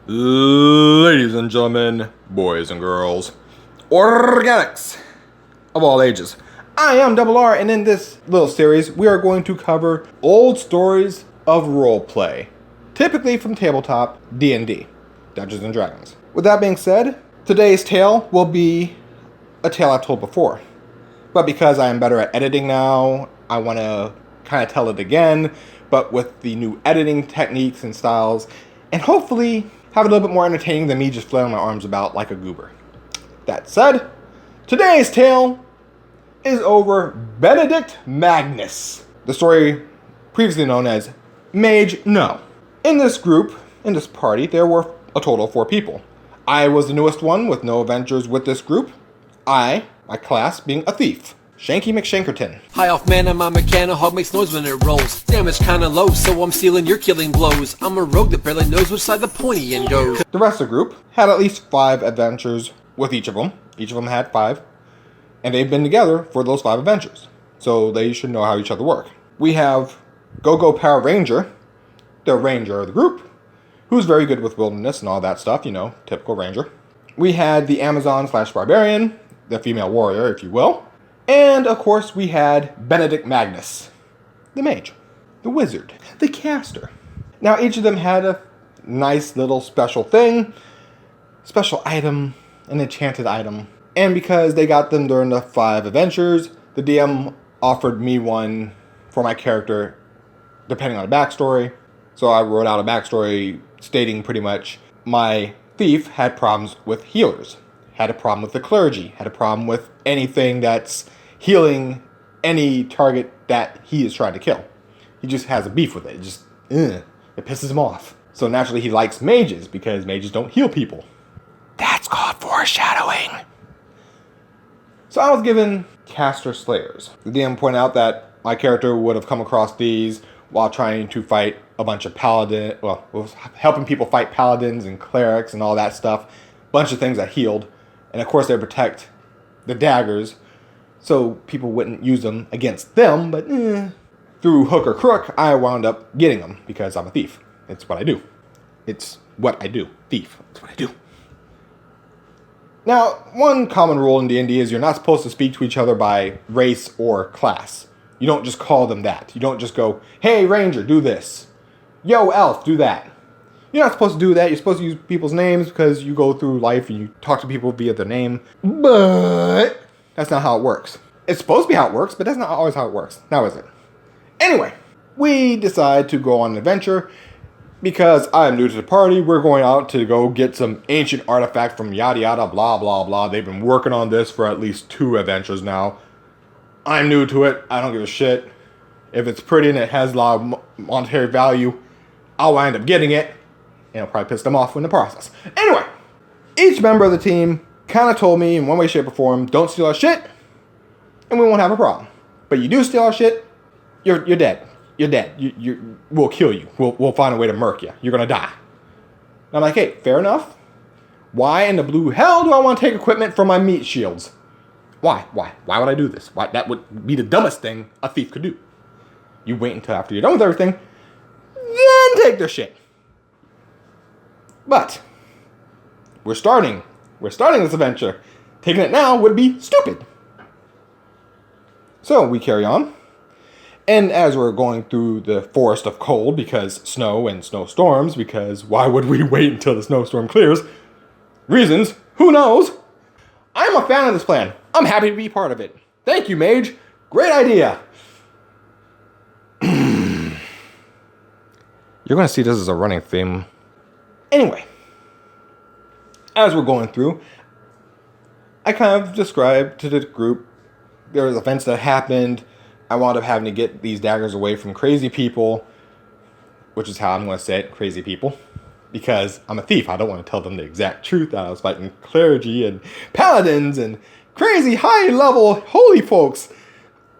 Ladies and gentlemen, boys and girls, organics of all ages, I am Double R, and in this little series, we are going to cover old stories of roleplay, typically from tabletop D&D, Dungeons and Dragons. With that being said, today's tale will be a tale I've told before, but because I am better at editing now, I want to kind of tell it again, but with the new editing techniques and styles, and hopefully have it a little bit more entertaining than me just flailing my arms about like a goober. That said, today's tale is over Benedict Magnus, the story previously known as Mage. No. In this group, in this party, there were a total of 4 people. I was the newest one with no adventures with this group. My class being a thief. Shanky McShankerton. High off mana, my mechana hog makes noise when it rolls. Damage kinda low, so I'm stealing your killing blows. I'm a rogue that barely knows which side the pointy end goes. The rest of the group had at least 5 adventures with each of them. Each of them had 5. And they've been together for those 5 adventures. So they should know how each other work. We have Go-Go Power Ranger, the ranger of the group, who's very good with wilderness and all that stuff, you know, typical ranger. We had the Amazon/Barbarian, the female warrior, if you will. And, of course, we had Benedict Magnus, the mage, the wizard, the caster. Now, each of them had a nice little special thing, special item, an enchanted item. And because they got them during the 5 adventures, the DM offered me one for my character, depending on the backstory. So I wrote out a backstory stating pretty much my thief had problems with healers, had a problem with the clergy, had a problem with anything that's healing any target that he is trying to kill. He just has a beef with it. It pisses him off. So naturally he likes mages because mages don't heal people. That's called foreshadowing. So I was given caster slayers. The DM pointed out that my character would have come across these while trying to fight a bunch of helping people fight paladins and clerics and all that stuff. Bunch of things that healed. And of course they protect the daggers, so people wouldn't use them against them, but through hook or crook, I wound up getting them because I'm a thief. It's what I do. It's what I do. Thief. It's what I do. Now, one common rule in D&D is you're not supposed to speak to each other by race or class. You don't just call them that. You don't just go, hey, ranger, do this. Yo, elf, do that. You're not supposed to do that. You're supposed to use people's names because you go through life and you talk to people via their name. But that's not how it works. It's supposed to be how it works, but that's not always how it works. Now is it? Anyway, we decide to go on an adventure because I'm new to the party. We're going out to go get some ancient artifact from yada yada blah blah blah. They've been working on this for at least 2 adventures now. I'm new to it. I don't give a shit. If it's pretty and it has a lot of monetary value, I'll wind up getting it. And it'll probably piss them off in the process. Anyway, each member of the team kind of told me in one way, shape, or form, don't steal our shit, and we won't have a problem. But you do steal our shit, you're dead. You're dead. We'll kill you. We'll find a way to murk you. You're going to die. And I'm like, hey, fair enough. Why in the blue hell do I want to take equipment from my meat shields? Why? Why would I do this? Why? That would be the dumbest thing a thief could do. You wait until after you're done with everything, then take their shit. But we're starting this adventure. Taking it now would be stupid. So we carry on. And as we're going through the forest of cold, because snow and snowstorms, because why would we wait until the snowstorm clears? Reasons, who knows? I'm a fan of this plan. I'm happy to be part of it. Thank you, Mage. Great idea. You're going to see this as a running theme. Anyway, as we're going through, I kind of described to the group, there was events that happened. I wound up having to get these daggers away from crazy people, which is how I'm going to say it, crazy people, because I'm a thief. I don't want to tell them the exact truth. I was fighting clergy and paladins and crazy high-level holy folks.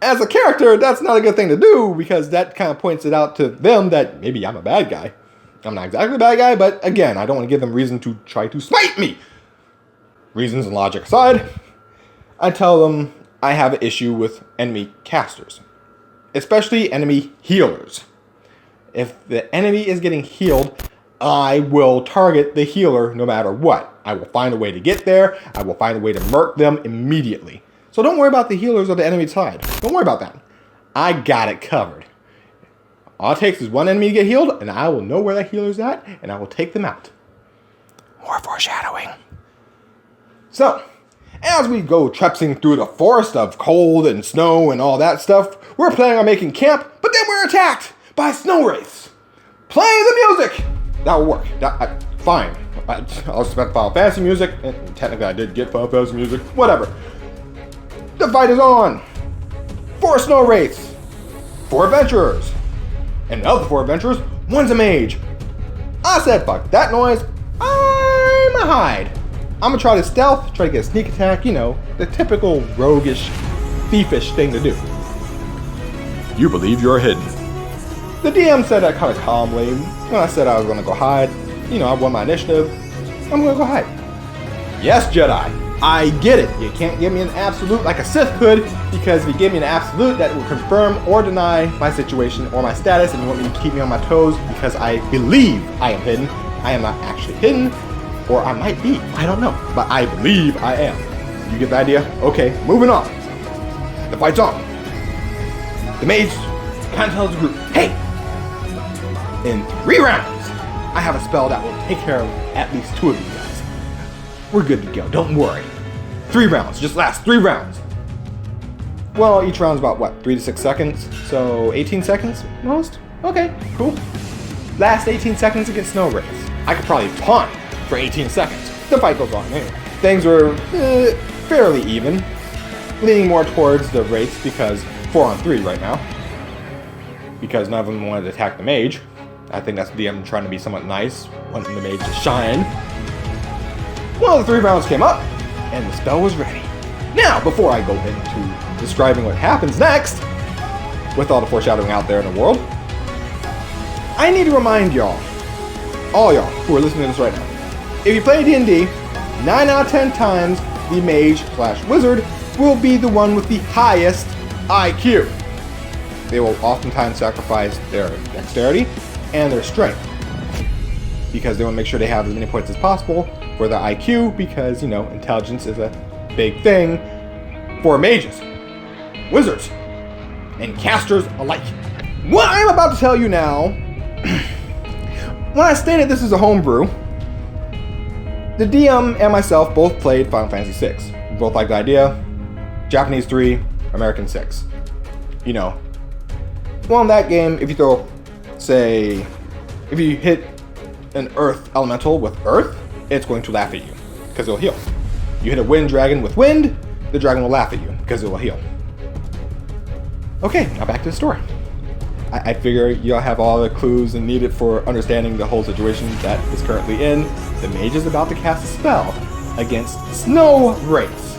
As a character, that's not a good thing to do, because that kind of points it out to them that maybe I'm a bad guy. I'm not exactly a bad guy, but again, I don't want to give them reason to try to smite me. Reasons and logic aside, I tell them I have an issue with enemy casters, especially enemy healers. If the enemy is getting healed, I will target the healer no matter what. I will find a way to get there. I will find a way to murk them immediately. So don't worry about the healers or the enemy side. Don't worry about that. I got it covered. All it takes is one enemy to get healed, and I will know where that healer's at, and I will take them out. More foreshadowing. So, as we go trepsing through the forest of cold and snow and all that stuff, we're planning on making camp, but then we're attacked by snow wraiths. Play the music! That will work. Fine. I'll spec Final Fantasy music, and technically I did get Final Fantasy music. Whatever. The fight is on. 4 snow wraiths. 4 adventurers. And another 4 adventurers, one's a mage. I said, fuck that noise. I'm a hide. I'm gonna try to stealth, try to get a sneak attack, you know, the typical roguish, thiefish thing to do. You believe you're hidden. The DM said that kind of calmly. When I said I was gonna go hide, you know, I won my initiative. I'm gonna go hide. Yes, Jedi. I get it. You can't give me an absolute like a Sith could, because if you give me an absolute, that will confirm or deny my situation or my status, and you want me to keep me on my toes because I believe I am hidden. I am not actually hidden, or I might be. I don't know, but I believe I am. You get the idea? Okay, moving on. The fight's on. The mage kind of tells the group, hey, in 3 rounds, I have a spell that will take care of at least 2 of you guys. We're good to go, don't worry. 3 rounds, just last 3 rounds. Well, each round's about, what, 3 to 6 seconds? So, 18 seconds, most? Okay, cool. Last 18 seconds against snow wraiths. I could probably taunt for 18 seconds. The fight goes on anyway. Things were fairly even. Leaning more towards the wraiths because 4 on 3 right now. Because none of them wanted to attack the mage. I think that's the DM trying to be somewhat nice, wanting the mage to shine. Well, the 3 rounds came up, and the spell was ready. Now, before I go into describing what happens next, with all the foreshadowing out there in the world, I need to remind y'all, all y'all who are listening to this right now, if you play D&D, 9 out of 10 times, the mage/wizard will be the one with the highest IQ. They will oftentimes sacrifice their dexterity and their strength, because they want to make sure they have as many points as possible for their IQ, because, you know, intelligence is a big thing for mages, wizards, and casters alike. What I'm about to tell you now, when I stated this is a homebrew, the DM and myself both played Final Fantasy VI. We both liked the idea. Japanese 3, American 6. You know. Well, in that game, if you throw, say, if you hit an earth elemental with earth, it's going to laugh at you, because it'll heal. You hit a wind dragon with wind, the dragon will laugh at you, because it will heal. Okay, now back to the story. I figure y'all have all the clues and needed for understanding the whole situation that is currently in. The mage is about to cast a spell against snow wraiths.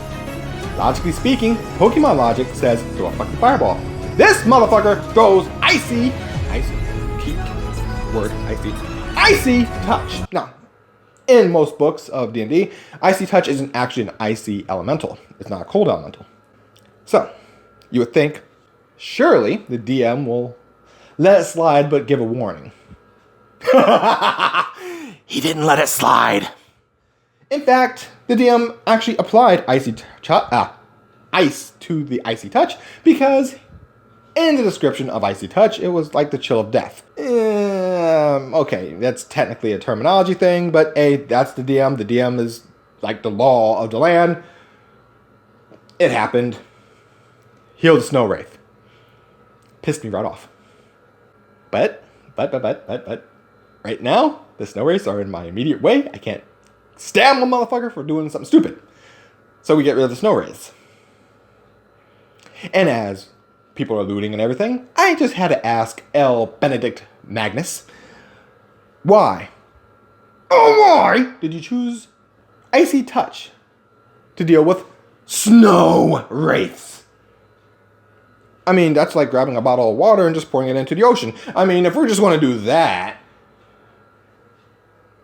Logically speaking, Pokemon logic says throw a fucking fireball. This motherfucker throws icy touch. Now, in most books of D&D, icy touch isn't actually an icy elemental. It's not a cold elemental. So, you would think, surely the DM will let it slide, but give a warning. He didn't let it slide. In fact, the DM actually applied ice to the icy touch, because in the description of icy touch, it was like the chill of death. Okay, that's technically a terminology thing, but hey, that's the DM. The DM is like the law of the land. It happened. Healed the snow wraith. Pissed me right off. But, right now, the snow wraiths are in my immediate way. I can't stab a motherfucker for doing something stupid. So we get rid of the snow wraiths. And as people are looting and everything, I just had to ask Benedict Magnus, why? Oh, why did you choose Icy Touch to deal with snow wraiths? I mean, that's like grabbing a bottle of water and just pouring it into the ocean. I mean, if we just want to do that,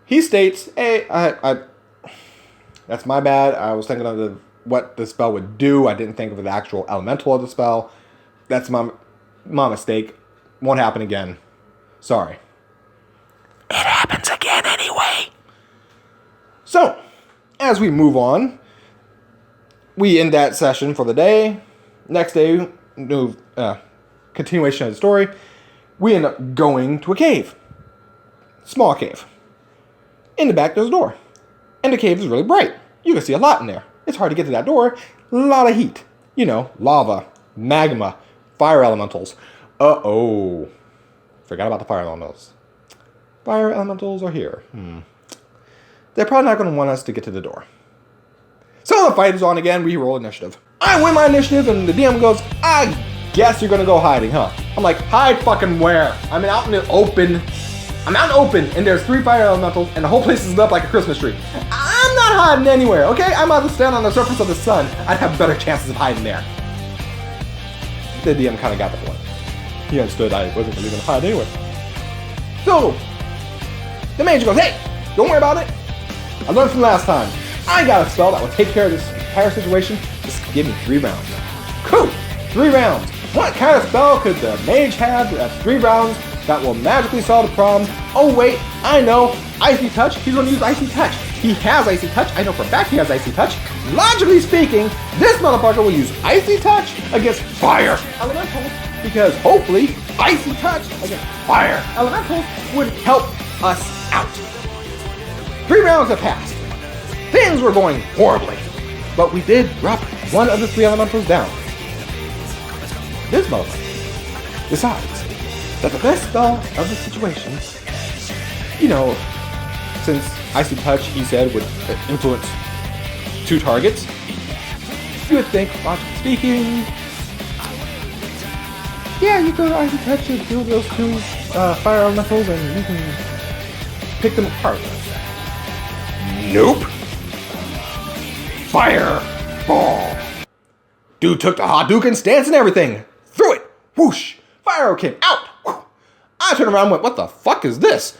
he states, hey, that's my bad. I was thinking of what the spell would do. I didn't think of the actual elemental of the spell. That's my mistake. Won't happen again. Sorry. It happens again. So, as we move on, we end that session for the day. Next day, no continuation of the story. We end up going to a cave. Small cave. In the back, there's a door. And the cave is really bright. You can see a lot in there. It's hard to get to that door. A lot of heat. You know, lava, magma, fire elementals. Uh-oh. Forgot about the fire elementals. Fire elementals are here. They're probably not going to want us to get to the door. So the fight is on again. We roll initiative. I win my initiative, and the DM goes, I guess you're going to go hiding, huh? I'm like, hide fucking where? I'm out in the open. I'm out in the open, and there's 3 fire elementals, and the whole place is lit up like a Christmas tree. I'm not hiding anywhere, okay? I might as well stand on the surface of the sun. I'd have better chances of hiding there. The DM kind of got the point. He understood I wasn't really going to hide anyway. So, the mage goes, hey, don't worry about it. I learned from last time. I got a spell that will take care of this entire situation. Just give me 3 rounds. Cool! 3 rounds. What kind of spell could the mage have that's 3 rounds that will magically solve the problem? Oh wait, I know. Icy Touch. He's going to use Icy Touch. He has Icy Touch. I know for a fact he has Icy Touch. Logically speaking, this motherfucker will use Icy Touch against fire elementals, because hopefully Icy Touch against fire elementals would help us out. 3 rounds have passed. Things were going horribly, but we did drop one of the 3 elementals down. This motherfucker decides that the best spell of the situation, you know, since Icy Touch, he said, would influence 2 targets, you would think, logically speaking, yeah, you go to Icy Touch and kill those 2 fire elementals and you can pick them apart. Nope. Fireball. Dude took the Hadouken stance and everything. Threw it. Whoosh. Fire came out. Whew. I turned around and went, what the fuck is this?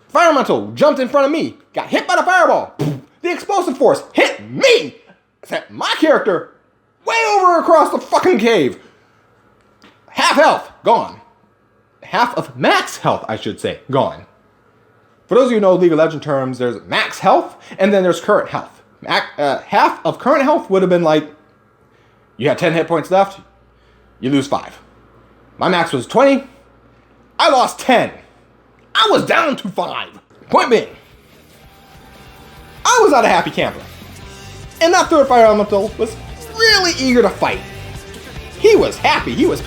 Fire elemental jumped in front of me. Got hit by the fireball. The explosive force hit me. Sent my character way over across the fucking cave. Half health. Gone. Half of max health, I should say. Gone. For those of you who know League of Legends terms, there's max health, and then there's current health. Half of current health would have been like, you had 10 hit points left, you lose 5. My max was 20, I lost 10. I was down to 5. Point being, I was not a happy camper. And that 3rd fire elemental was really eager to fight. He was happy, he was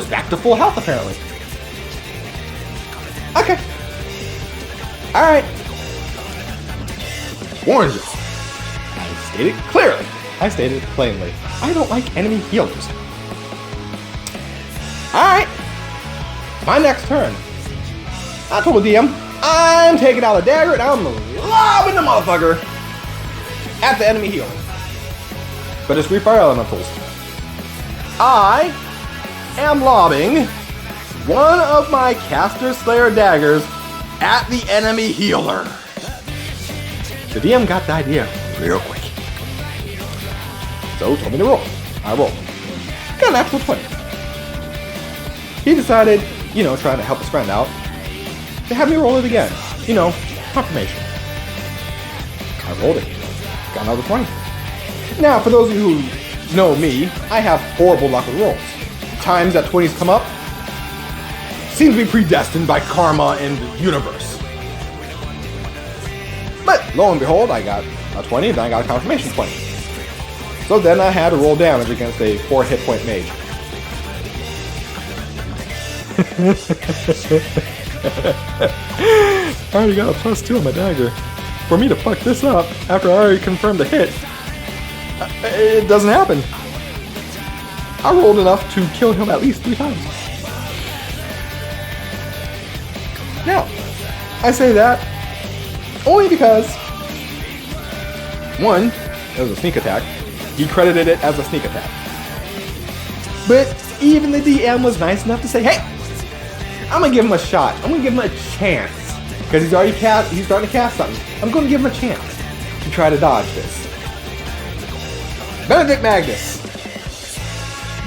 back to full health apparently. Okay. Alright. Warned you. I stated clearly. I stated plainly. I don't like enemy healers. Alright. My next turn. I told the DM, I'm taking out a dagger and I'm lobbing the motherfucker at the enemy healer. But it's 3 fire elementals. I am lobbing one of my Caster Slayer daggers at the enemy healer. The DM got the idea real quick. So told me to roll. I rolled. Got an actual 20. He decided, you know, trying to help his friend out, to have me roll it again. You know, confirmation. I rolled it. Got another 20. Now, for those of you who know me, I have horrible luck with rolls. Times that 20s come up seems to be predestined by karma and the universe. But lo and behold, I got a 20, and then I got a confirmation 20. So then I had to roll damage against a 4 hit point mage. I already got a +2 on my dagger. For me to fuck this up after I already confirmed the hit, it doesn't happen. I rolled enough to kill him at least 3 times. Now, I say that only because, one, it was a sneak attack. He credited it as a sneak attack. But even the DM was nice enough to say, hey, I'm gonna give him a shot. I'm gonna give him a chance. Because he's starting to cast something. I'm gonna give him a chance to try to dodge this. Benedict Magnus.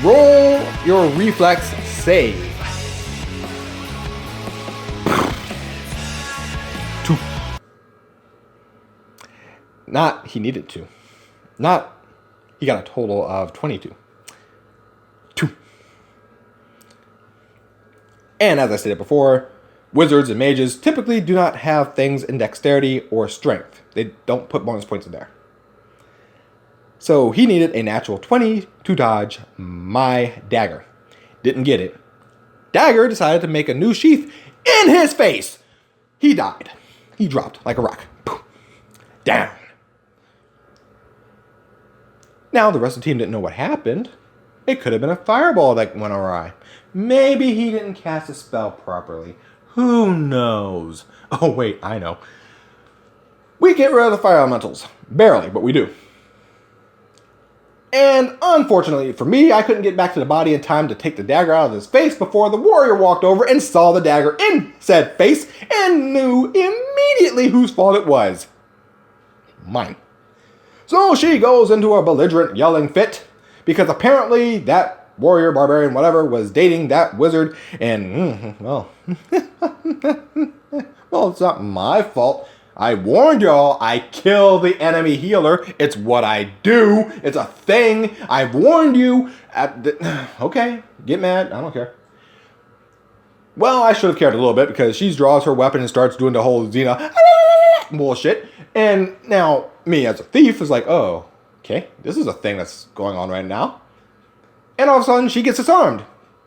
Roll your reflex save. 2. Not he needed to. Not he got a total of 22. 2. And as I stated before, wizards and mages typically do not have things in dexterity or strength. They don't put bonus points in there. So he needed a natural 20 to dodge my dagger. Didn't get it. Dagger decided to make a new sheath in his face. He died. He dropped like a rock. Down. Now, the rest of the team didn't know what happened. It could have been a fireball that went awry. Maybe he didn't cast a spell properly. Who knows? Oh, wait, I know. We get rid of the fire elementals. Barely, but we do. And unfortunately for me, I couldn't get back to the body in time to take the dagger out of his face before the warrior walked over and saw the dagger in said face and knew immediately whose fault it was. Mine. So she goes into a belligerent yelling fit because apparently that warrior, barbarian, whatever, was dating that wizard and, well, well, it's not my fault. I warned y'all, I kill the enemy healer. It's what I do. It's a thing. I warned you. Okay, get mad. I don't care. Well, I should have cared a little bit because she draws her weapon and starts doing the whole Xena bullshit. And now me as a thief is like, oh, okay, this is a thing that's going on right now. And all of a sudden she gets disarmed.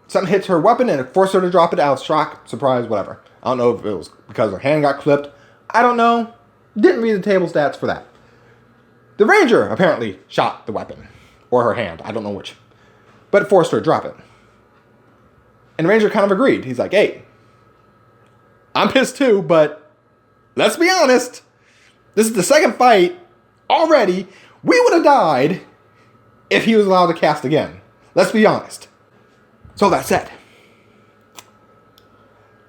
Something hits her weapon and it forces her to drop it out. Shock, surprise, whatever. I don't know if it was because her hand got clipped. I don't know. Didn't read the table stats for that. The ranger apparently shot the weapon. Or her hand. I don't know which. But it forced her to drop it. And the ranger kind of agreed. He's like, hey, I'm pissed too, but let's be honest. This is the second fight already. We would have died if he was allowed to cast again. Let's be honest. So that said,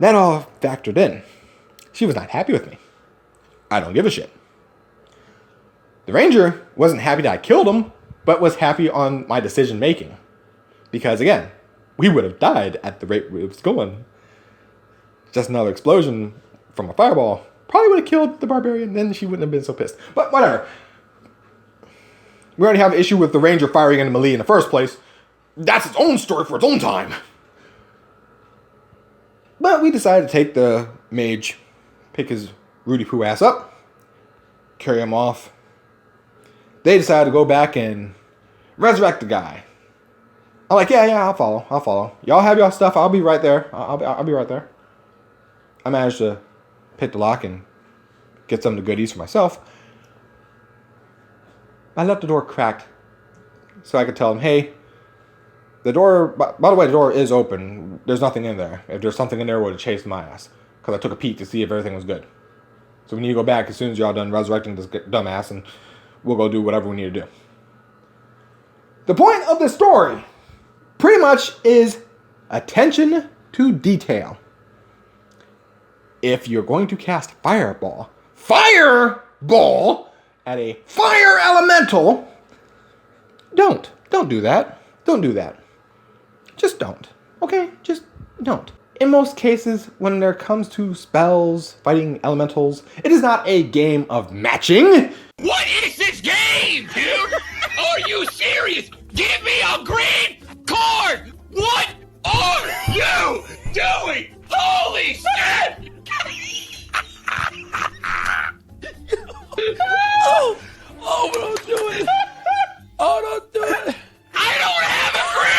that all factored in. She was not happy with me. I don't give a shit. The ranger wasn't happy that I killed him, but was happy on my decision making. Because again, we would have died at the rate it was going. Just another explosion from a fireball probably would have killed the barbarian, then she wouldn't have been so pissed. But whatever. We already have an issue with the ranger firing into melee in the first place. That's its own story for its own time. But we decided to take the mage, pick his Rudy Poo ass up, carry him off. They decided to go back and resurrect the guy. I'm like, yeah, I'll follow. Y'all have y'all stuff. I'll be right there. I'll be right there. I managed to pick the lock and get some of the goodies for myself. I left the door cracked so I could tell him, hey, the door, by the way, the door is open. There's nothing in there. If there's something in there, it would have chased my ass. Because I took a peek to see if everything was good. So we need to go back as soon as y'all done resurrecting this dumbass, and we'll go do whatever we need to do. The point of this story pretty much is attention to detail. If you're going to cast Fireball at a fire elemental, don't do that. Don't do that. Just don't. Okay? Just don't. In most cases, when there comes to spells, fighting elementals, it is not a game of matching. What is this game, dude? Are you serious? Give me a green card! What are you doing? Holy shit! Oh, don't do it. Oh, don't do it. I don't have a green!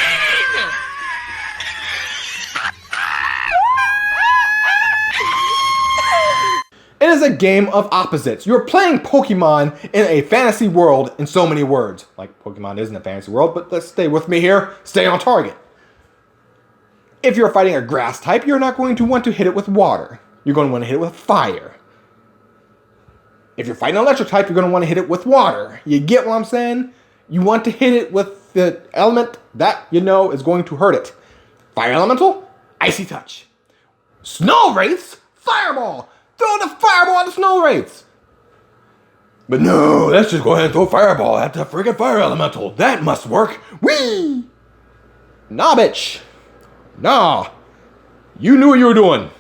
It is a game of opposites. You're playing Pokemon in a fantasy world in so many words. Like, Pokemon isn't a fantasy world, but let's stay with me here. Stay on target. If you're fighting a grass type, you're not going to want to hit it with water. You're going to want to hit it with fire. If you're fighting an electric type, you're going to want to hit it with water. You get what I'm saying? You want to hit it with the element that you know is going to hurt it. Fire elemental, icy touch. Snow wraiths, fireball. Throw the fireball at the snow wraiths. But no, let's just go ahead and throw fireball at the friggin' fire elemental. That must work. Whee! Nah, bitch. Nah. You knew what you were doing.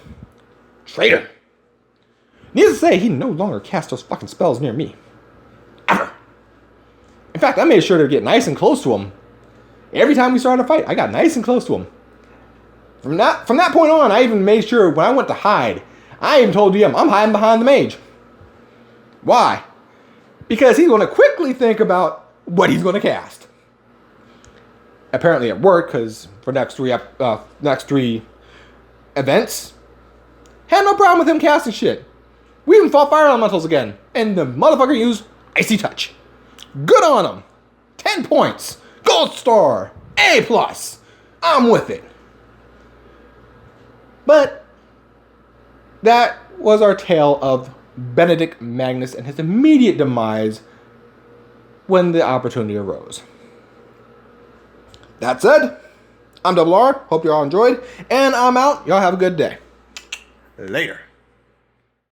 Traitor. Needless to say, he no longer cast those fucking spells near me. In fact, I made sure to get nice and close to him. Every time we started a fight, I got nice and close to him. From that point on, I even made sure when I went to hide, I even told DM, I'm hiding behind the mage. Why? Because he's going to quickly think about what he's going to cast. Apparently it worked, because for next three events, had no problem with him casting shit. We even fought fire elementals again, and the motherfucker used Icy Touch. Good on him. 10 points. Gold star. A+. I'm with it. But that was our tale of Benedict Magnus and his immediate demise when the opportunity arose. That said, I'm Double R. Hope you all enjoyed. And I'm out. Y'all have a good day. Later.